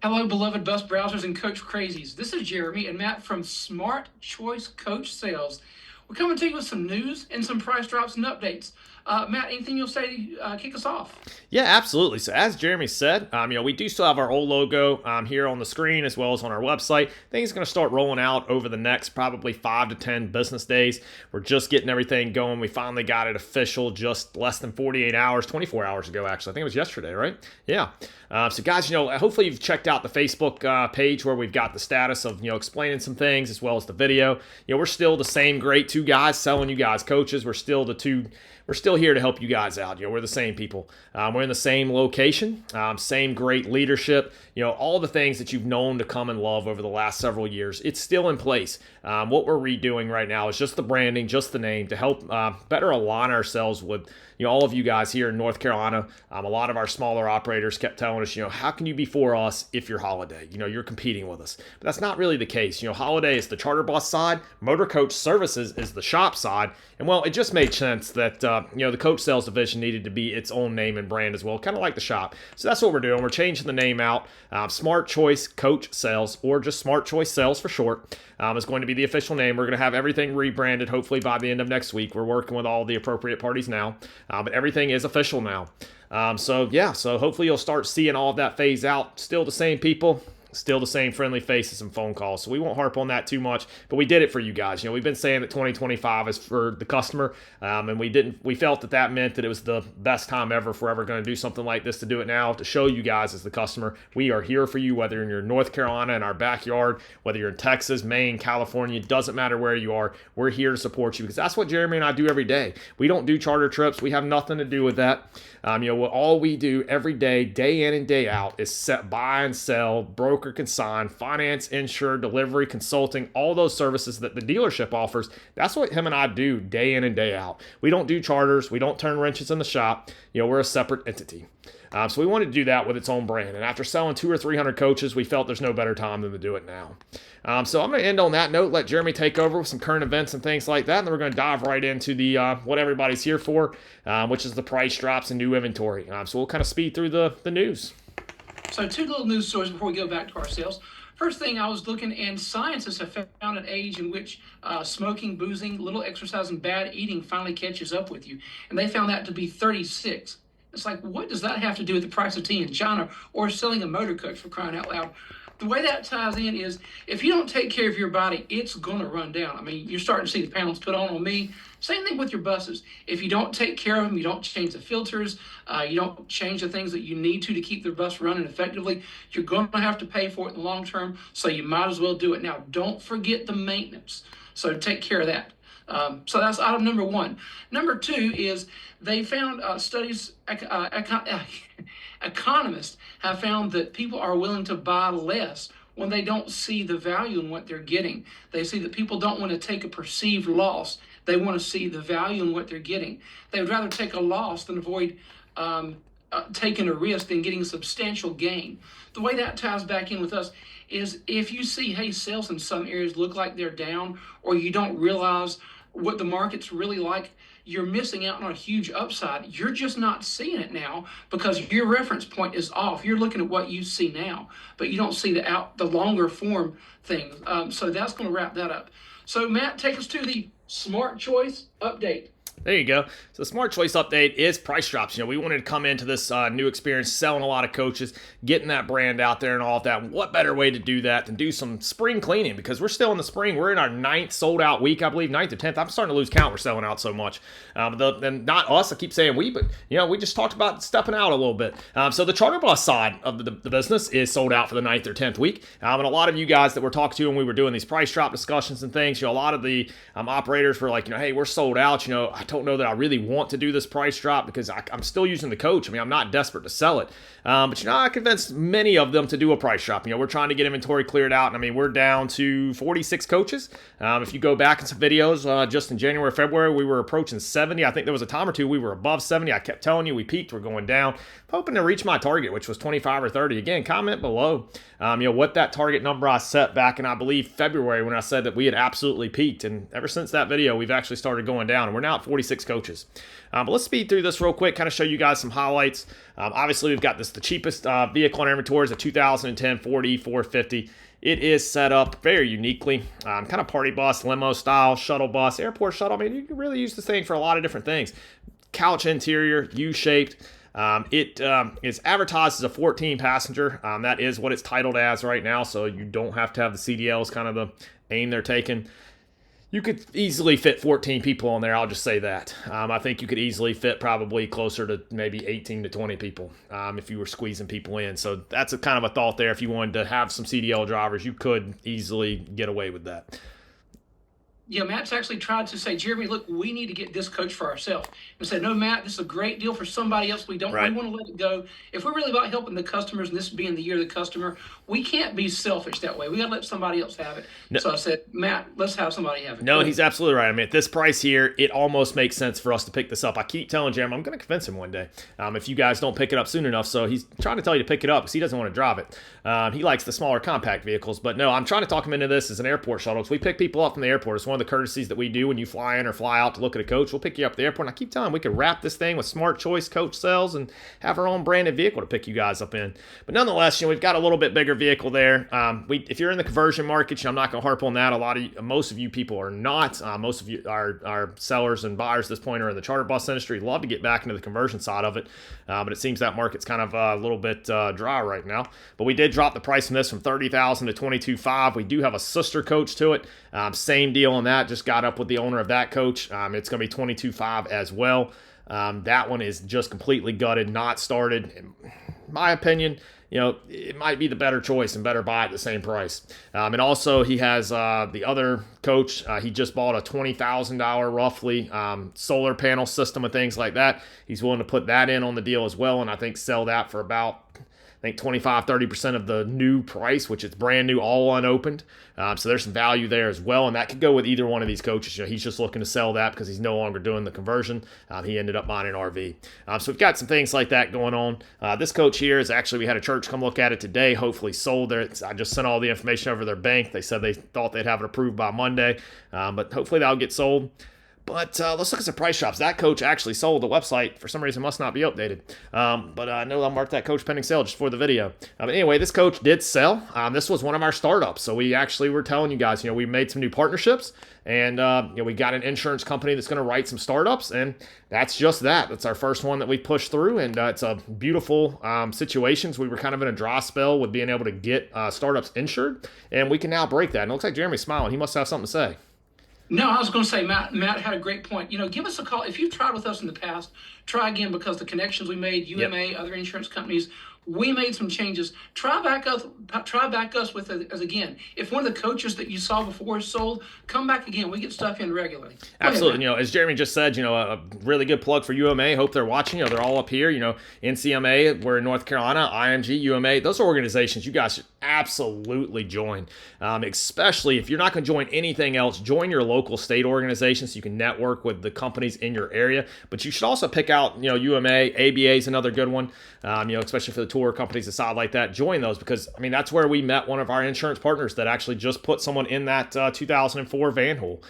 Hello, beloved bus browsers and coach crazies. This is Jeremy and Matt from Smart Choice Coach Sales. We're coming to you with some news and some price drops and updates. Matt, anything you'll say to kick us off? Yeah, absolutely. So as Jeremy said, we do still have our old logo here on the screen as well as on our website. I think it's going to start rolling out over the next probably 5 to 10 business days. We're just getting everything going. We finally got it official just less than 48 hours, 24 hours ago, actually. I think it was yesterday, right? Yeah. So guys, hopefully you've checked out the Facebook page where we've got the status of, explaining some things as well as the video. We're still the same great two guys selling you guys coaches. We're still here to help you guys out. We're the same people. We're in the same location, same great leadership. All the things that you've known to come and love over the last several years. It's still in place. What we're redoing right now is just the branding, just the name to help better align ourselves with all of you guys here in North Carolina. A lot of our smaller operators kept telling us, how can you be for us if you're Holiday? You're competing with us. But that's not really the case. Holiday is the charter bus side, Motor Coach Services is the shop side. And well, it just made sense that the coach sales division needed to be its own name and brand as well, kind of like the shop. So that's what we're doing. We're changing the name out. Smart Choice Coach Sales, or just Smart Choice Sales for short, is going to be the official name. We're going to have everything rebranded hopefully by the end of next week. We're working with all the appropriate parties now, but everything is official now. So hopefully you'll start seeing all of that phase out. Still the same people. Still the same friendly faces and phone calls. So we won't harp on that too much, but we did it for you guys. We've been saying that 2025 is for the customer, and we felt that meant that it was the best time ever if we're ever going to do something like this, to do it now, to show you guys as the customer. We are here for you, whether you're in North Carolina in our backyard, whether you're in Texas, Maine, California, it doesn't matter where you are. We're here to support you because that's what Jeremy and I do every day. We don't do charter trips. We have nothing to do with that. All we do every day, day in and day out, is buy and sell, broker, consign, finance, insure, delivery, consulting, all those services that the dealership offers. That's what him and I do day in and day out. We don't do charters. We don't turn wrenches in the shop. We're a separate entity. So we wanted to do that with its own brand. And after selling 200 or 300 coaches, we felt there's no better time than to do it now. So I'm going to end on that note, let Jeremy take over with some current events and things like that. And then we're going to dive right into the what everybody's here for, which is the price drops and new inventory. So we'll kind of speed through the news. So, two little news stories before we go back to our sales. First thing, I was looking, and scientists have found an age in which smoking, boozing, little exercise, and bad eating finally catches up with you. And they found that to be 36. It's like, what does that have to do with the price of tea in China or selling a motor coach, for crying out loud? The way that ties in is, if you don't take care of your body, it's going to run down. I mean, you're starting to see the panels put on me. Same thing with your buses. If you don't take care of them, you don't change the filters, you don't change the things that you need to keep the bus running effectively, you're going to have to pay for it in the long term, so you might as well do it now. Don't forget the maintenance. So take care of that. So that's item number one. Number two is they found economists have found that people are willing to buy less when they don't see the value in what they're getting. They see that people don't want to take a perceived loss. They want to see the value in what they're getting. They would rather take a loss than avoid taking a risk than getting a substantial gain. The way that ties back in with us is, if you see, hey, sales in some areas look like they're down, or you don't realize what the market's really like, you're missing out on a huge upside. You're just not seeing it now because your reference point is off. You're looking at what you see now, but you don't see the longer form things. So that's going to wrap that up. So Matt, take us to the Smart Choice update. There you go. So the Smart Choice update is price drops. We wanted to come into this new experience selling a lot of coaches, getting that brand out there and all of that. What better way to do that than do some spring cleaning? Because we're still in the spring. We're in our 9th sold out week, I believe, 9th or 10th. I'm starting to lose count. We're selling out so much. And not us, I keep saying we, but we just talked about stepping out a little bit. So the charter bus side of the business is sold out for the 9th or 10th week. And a lot of you guys that we're talking to when we were doing these price drop discussions and things, a lot of the operators were like, hey, we're sold out. I don't know that I really want to do this price drop because I'm still using the coach. I'm not desperate to sell it. But I convinced many of them to do a price drop. We're trying to get inventory cleared out. And we're down to 46 coaches. If you go back in some videos, just in January, February, we were approaching 70. I think there was a time or two we were above 70. I kept telling you we peaked, we're going down. I'm hoping to reach my target, which was 25 or 30. Again, comment below, what that target number I set back in, I believe, February, when I said that we had absolutely peaked. And ever since that video, we've actually started going down. And we're now at 46 coaches. But let's speed through this real quick, kind of show you guys some highlights. Obviously, we've got the cheapest vehicle in our inventory is a 2010 Ford E450. It is set up very uniquely, kind of party bus, limo style, shuttle bus, airport shuttle. I mean, you can really use this thing for a lot of different things. Couch interior, U-shaped. It is advertised as a 14 passenger. That is what it's titled as right now, so you don't have to have the CDLs, kind of the aim they're taking. You could easily fit 14 people on there, I'll just say that. I think you could easily fit probably closer to maybe 18 to 20 people if you were squeezing people in. So that's a kind of a thought there. If you wanted to have some CDL drivers, you could easily get away with that. Yeah, Matt's actually tried to say, Jeremy, look, we need to get this coach for ourselves. And said, no, Matt, this is a great deal for somebody else. We don't Right. we want to let it go. If we're really about helping the customers, and this being the year of the customer, we can't be selfish that way. We got to let somebody else have it. No. So I said, Matt, let's have somebody have it. No, he's absolutely right. I mean, at this price here, it almost makes sense for us to pick this up. I keep telling Jeremy, I'm going to convince him one day if you guys don't pick it up soon enough. So he's trying to tell you to pick it up because he doesn't want to drive it. He likes the smaller compact vehicles. But no, I'm trying to talk him into this as an airport shuttle. So we pick people up from the airport. It's one of the courtesies that we do when you fly in or fly out to look at a coach. We'll pick you up at the airport. And I keep telling him we could wrap this thing with Smart Choice coach cells and have our own branded vehicle to pick you guys up in. But nonetheless, we've got a little bit bigger vehicle there. If you're in the conversion market, I'm not going to harp on that. Most of you people are not. Most of you are sellers and buyers at this point are in the charter bus industry. Love to get back into the conversion side of it, but it seems that market's kind of a little bit dry right now. But we did drop the price on this from $30,000 to $22,500. We do have a sister coach to it. Same deal on that. Just got up with the owner of that coach. It's going to be $22,500 as well. That one is just completely gutted, not started. In my opinion, it might be the better choice and better buy at the same price. And also he has the other coach. He just bought a $20,000 roughly solar panel system and things like that. He's willing to put that in on the deal as well, and I think sell that for about 25-30% of the new price, which is brand new, all unopened. So there's some value there as well, and that could go with either one of these coaches. He's just looking to sell that because he's no longer doing the conversion. He ended up buying an RV. So we've got some things like that going on. This coach here is actually, we had a church come look at it today, hopefully sold it. I just sent all the information over to their bank. They said they thought they'd have it approved by Monday, but hopefully that'll get sold. But let's look at some price shops. That coach actually sold. The website, for some reason, must not be updated. But I know I'll mark that coach pending sale just for the video. But anyway, this coach did sell. This was one of our startups. So we actually were telling you guys, we made some new partnerships. And we got an insurance company that's going to write some startups. And that's just that. That's our first one that we pushed through. And it's a beautiful situation. So we were kind of in a dry spell with being able to get startups insured. And we can now break that. And it looks like Jeremy's smiling. He must have something to say. No, I was going to say, Matt had a great point. Give us a call. If you've tried with us in the past, try again, because the connections we made, UMA, other insurance companies, we made some changes. Try back us with it as again. If one of the coaches that you saw before is sold, come back again. We get stuff in regularly. Absolutely. As Jeremy just said, a really good plug for UMA. Hope they're watching. They're all up here. NCMA, we're in North Carolina, IMG, UMA. Those are organizations you guys should absolutely join. Especially if you're not going to join anything else, join your local state organization so you can network with the companies in your area. But you should also pick out, UMA, ABA is another good one. Especially for the tour companies aside like that, join those, because that's where we met one of our insurance partners that actually just put someone in that 2004 van hole.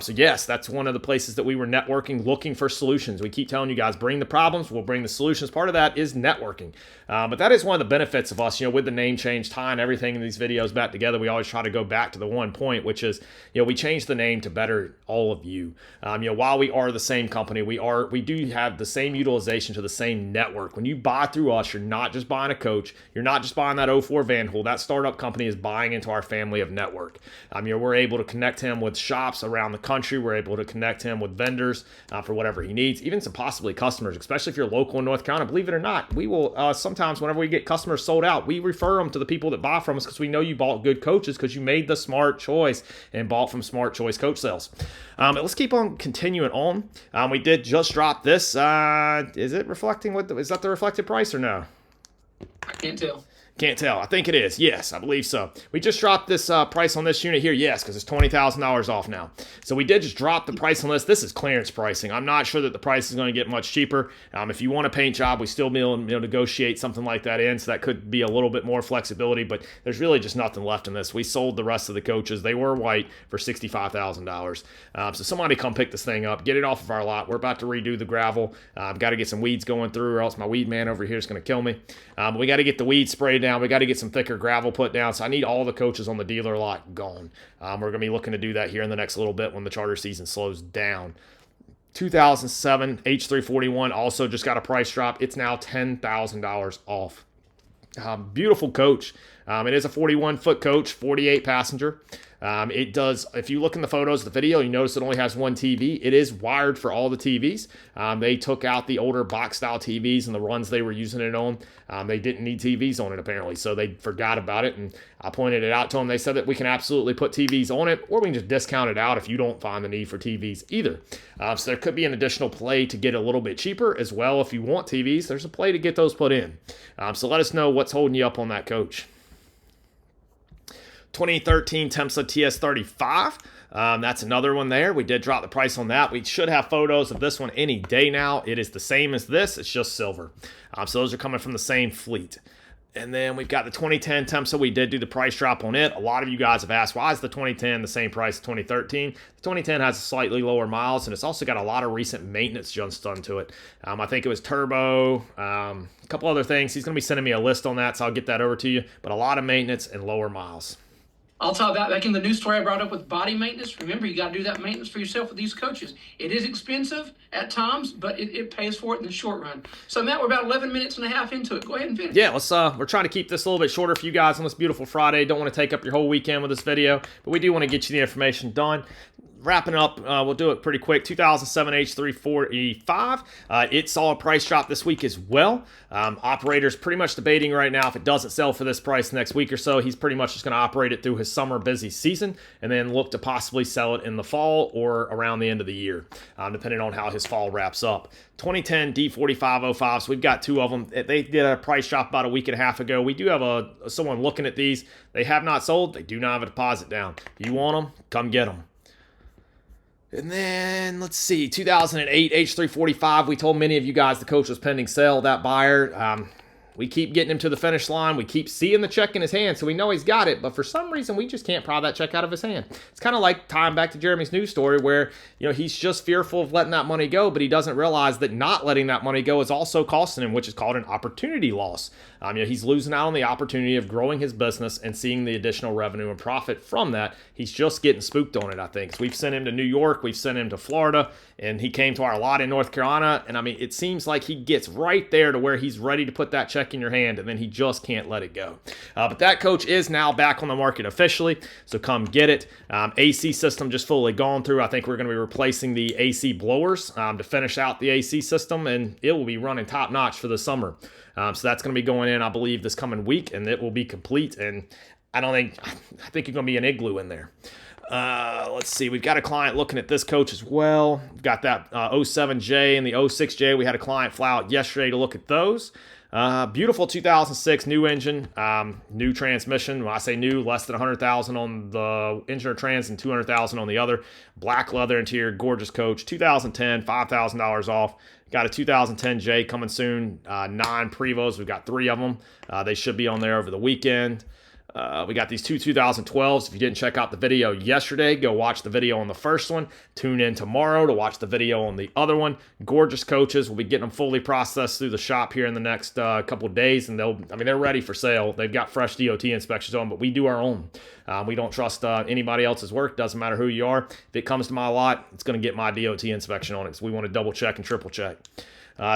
So yes, that's one of the places that we were networking, looking for solutions. We keep telling you guys, bring the problems, we'll bring the solutions. Part of that is networking. But that is one of the benefits of us, with the name change, tying everything in these videos back together. We always try to go back to the one point, which is, we changed the name to better all of you. While we are the same company, we do have the same utilization to the same network. When you buy through us, you're not just buying a coach. You're not just buying that '04 van hole. That startup company is buying into our family of network. We're able to connect him with shops around the country. We're able to connect him with vendors for whatever he needs, even some possibly customers, especially if you're local in North Carolina. Believe it or not, we will sometimes, whenever we get customers sold out, we refer them to the people that buy from us because we know you bought good coaches because you made the smart choice and bought from Smart Choice Coach Sales. Let's keep on continuing on. We did just drop this. Is it reflecting is that the reflected price or no? I can't tell. Can't tell. I think it is. Yes, I believe so. We just dropped this price on this unit here. Yes, because it's $20,000 off now. So we did just drop the price on this. This is clearance pricing. I'm not sure that the price is going to get much cheaper. If you want a paint job, we still be able to negotiate something like that in. So that could be a little bit more flexibility. But there's really just nothing left in this. We sold the rest of the coaches. They were white for $65,000. So somebody come pick this thing up. Get it off of our lot. We're about to redo the gravel. I've got to get some weeds going through, or else my weed man over here is going to kill me. But we got to get the weeds sprayed down. We got to get some thicker gravel put down. So I need all the coaches on the dealer lot gone. We're going to be looking to do that here in the next little bit when the charter season slows down. 2007 H341 also just got a price drop. It's now $10,000 off. Beautiful coach. It is a 41-foot coach, 48 passenger. It does, if you look in the photos, the video, you notice it only has one TV. It is wired for all the TVs. They took out the older box-style TVs and the runs they were using it on. They didn't need TVs on it, apparently, so they forgot about it, and I pointed it out to them. They said that we can absolutely put TVs on it, or we can just discount it out if you don't find the need for TVs either. So there could be an additional play to get a little bit cheaper as well. If you want TVs, there's a play to get those put in. So let us know what's holding you up on that coach. 2013 Temsa TS35. That's another one there. We did drop the price on that. We should have photos of this one any day now. It is the same as this. It's just silver. So those are coming from the same fleet. And then we've got the 2010 Temsa. We did do the price drop on it. A lot of you guys have asked, why is the 2010 the same price as 2013? The 2010 has slightly lower miles, and it's also got a lot of recent maintenance just done to it. I think it was turbo, a couple other things. He's going to be sending me a list on that, so I'll get that over to you. But a lot of maintenance and lower miles. I'll tell that back in the news story I brought up with body maintenance. Remember, you got to do that maintenance for yourself with these coaches. It is expensive at times, but it pays for it in the short run. So, Matt, we're about 11 minutes and a half into it. Go ahead and finish. Yeah, we're trying to keep this a little bit shorter for you guys on this beautiful Friday. Don't want to take up your whole weekend with this video, but we do want to get you the information done. Wrapping up, we'll do it pretty quick. 2007 H345. It saw a price drop this week as well. Operator's pretty much debating right now if it doesn't sell for this price next week or so. He's pretty much just going to operate it through his summer busy season and then look to possibly sell it in the fall or around the end of the year, depending on how his fall wraps up. 2010 D4505. So we've got two of them. They did a price drop about a week and a half ago. We do have someone looking at these. They have not sold. They do not have a deposit down. If you want them, come get them. And then, let's see, 2008 H345, we told many of you guys the coach was pending sale. That buyer, we keep getting him to the finish line. We keep seeing the check in his hand, so we know he's got it. But for some reason, we just can't pry that check out of his hand. It's kind of like tying back to Jeremy's news story where, he's just fearful of letting that money go, but he doesn't realize that not letting that money go is also costing him, which is called an opportunity loss. He's losing out on the opportunity of growing his business and seeing the additional revenue and profit from that. He's just getting spooked on it, I think. So we've sent him to New York. We've sent him to Florida. And he came to our lot in North Carolina. And, it seems like he gets right there to where he's ready to put that check in your hand, and then he just can't let it go. But that coach is now back on the market officially, so come get it. AC system just fully gone through. I think we're going to be replacing the AC blowers to finish out the AC system, and it will be running top-notch for the summer. So that's going to be going in, I believe, this coming week, and it will be complete. And I think you're going to be an igloo in there. Let's see. We've got a client looking at this coach as well. We've got that 07J and the 06J. We had a client fly out yesterday to look at those. Beautiful 2006 new engine, new transmission. When I say new, less than 100,000 on the engine or trans and 200,000 on the other. Black leather interior, gorgeous coach. 2010, $5,000 off. Got a 2010 J coming soon. 9 Prevos. We've got 3 of them. They should be on there over the weekend. We got these two 2012s. If you didn't check out the video yesterday, go watch the video on the first one. Tune in tomorrow to watch the video on the other one. Gorgeous coaches. We'll be getting them fully processed through the shop here in the next couple of days, and they're ready for sale. They've got fresh DOT inspections on, but we do our own. We don't trust anybody else's work. Doesn't matter who you are. If it comes to my lot, it's going to get my DOT inspection on it. So we want to double check and triple check.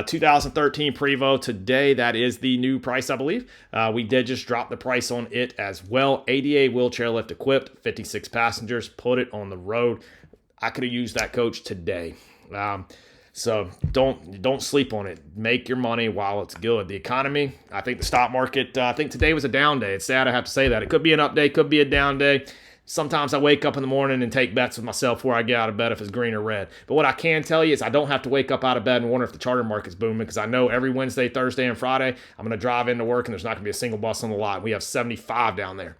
2013 Prevo today, that is the new price, I believe. We did just drop the price on it as well. ADA wheelchair lift equipped, 56 passengers, put it on the road. I could have used that coach today. So don't sleep on it. Make your money while it's good. The economy, I think the stock market, I think today was a down day. It's sad I have to say that. It could be an up day, could be a down day. Sometimes I wake up in the morning and take bets with myself before I get out of bed if it's green or red. But what I can tell you is I don't have to wake up out of bed and wonder if the charter market's booming, because I know every Wednesday, Thursday, and Friday I'm going to drive into work and there's not going to be a single bus on the lot. We have 75 down there.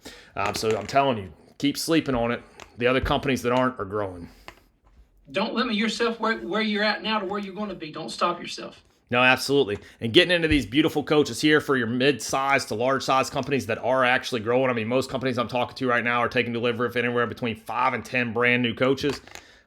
So I'm telling you, keep sleeping on it. The other companies that aren't are growing. Don't limit yourself where you're at now to where you're going to be. Don't stop yourself. No, absolutely. And getting into these beautiful coaches here for your mid-sized to large-size companies that are actually growing. I mean, most companies I'm talking to right now are taking delivery of anywhere between 5 and 10 brand new coaches.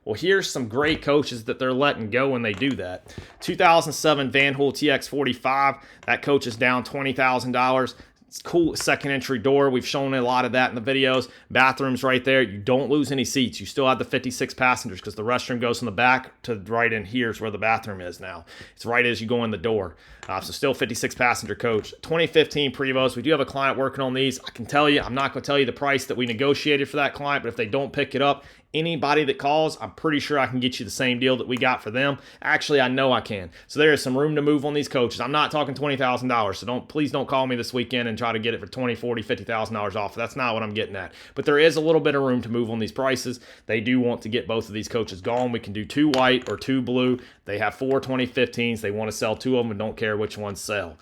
Well, here's some great coaches that they're letting go when they do that. 2007 Van Hool TX45. That coach is down $20,000. It's cool second entry door. We've shown a lot of that in the videos. Bathrooms right there. You don't lose any seats. You still have the 56 passengers because the restroom goes from the back to right in here is where the bathroom is now. It's right as you go in the door. So still 56 passenger coach. 2015 Prevos. We do have a client working on these. I can tell you, I'm not going to tell you the price that we negotiated for that client, but if they don't pick it up, anybody that calls, I'm pretty sure I can get you the same deal that we got for them. Actually, I know I can. So there is some room to move on these coaches. I'm not talking $20,000, so please don't call me this weekend and try to get it for $20,000, $40,000, $50,000 off. That's not what I'm getting at. But there is a little bit of room to move on these prices. They do want to get both of these coaches gone. We can do 2 white or 2 blue. They have 4 2015s. They want to sell 2 of them and don't care which ones sell.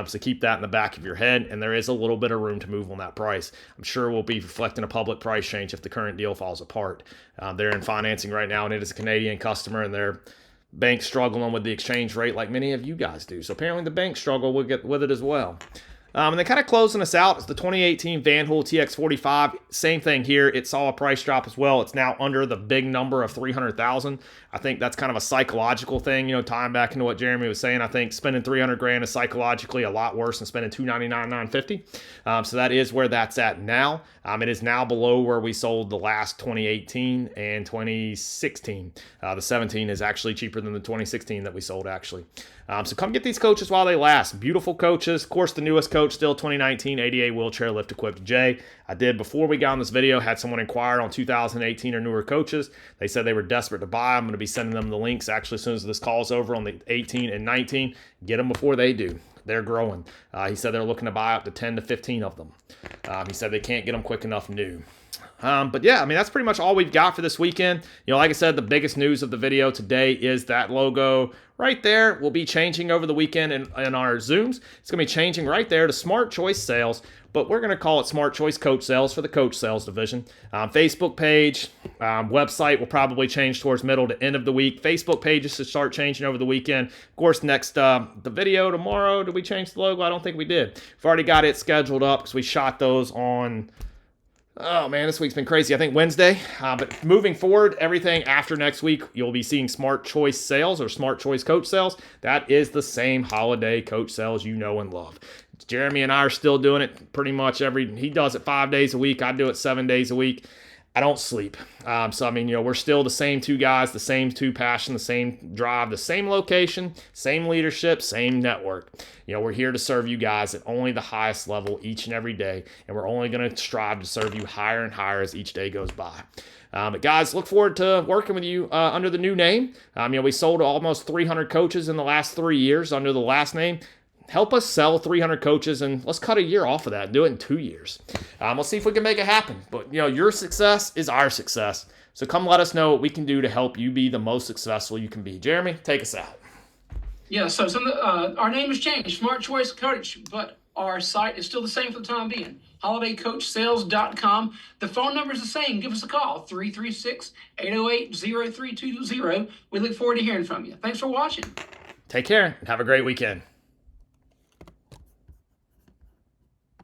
So keep that in the back of your head, and there is a little bit of room to move on that price. I'm sure we'll be reflecting a public price change if the current deal falls apart. They're in financing right now, and it is a Canadian customer, and their bank's struggling with the exchange rate like many of you guys do. So apparently the bank struggle will get with it as well. And then kind of closing us out is the 2018 Van Hool TX45. Same thing here. It saw a price drop as well. It's now under the big number of 300,000. I think that's kind of a psychological thing, tying back into what Jeremy was saying. I think spending 300 grand is psychologically a lot worse than spending $299,950. So that is where that's at now. It is now below where we sold the last 2018 and 2016. The 17 is actually cheaper than the 2016 that we sold, actually. So come get these coaches while they last. Beautiful coaches. Of course, the newest coach still 2019 ADA wheelchair lift equipped J. I did, before we got on this video, had someone inquire on 2018 or newer coaches. They said they were desperate to buy. I'm going to be sending them the links actually as soon as this call is over on the 18 and 19. Get them before they do. They're growing. He said they're looking to buy up to 10 to 15 of them. He said they can't get them quick enough new. But yeah, that's pretty much all we've got for this weekend. Like I said, the biggest news of the video today is that logo right there will be changing over the weekend in our Zooms. It's going to be changing right there to Smart Choice Sales, but we're going to call it Smart Choice Coach Sales for the Coach Sales division. Facebook page, website will probably change towards middle to end of the week. Facebook pages should start changing over the weekend. Of course, the video tomorrow, did we change the logo? I don't think we did. We've already got it scheduled up because we shot those on... Oh man, this week's been crazy. I think Wednesday. But moving forward, everything after next week, you'll be seeing Smart Choice Sales or Smart Choice Coach Sales. That is the same holiday coach sales you know and love. Jeremy and I are still doing it pretty much he does it 5 days a week. I do it 7 days a week. I don't sleep. So, we're still the same 2 guys, the same 2 passion, the same drive, the same location, same leadership, same network. We're here to serve you guys at only the highest level each and every day, and we're only going to strive to serve you higher and higher as each day goes by. But guys, look forward to working with you under the new name. We sold almost 300 coaches in the last 3 years under the last name. Help us sell 300 coaches, and let's cut a year off of that and do it in 2 years. We'll see if we can make it happen. But, your success is our success. So come let us know what we can do to help you be the most successful you can be. Jeremy, take us out. Yeah, so our name has changed, Smart Choice Coach, but our site is still the same for the time being, holidaycoachsales.com. The phone number is the same. Give us a call, 336-808-0320. We look forward to hearing from you. Thanks for watching. Take care and have a great weekend.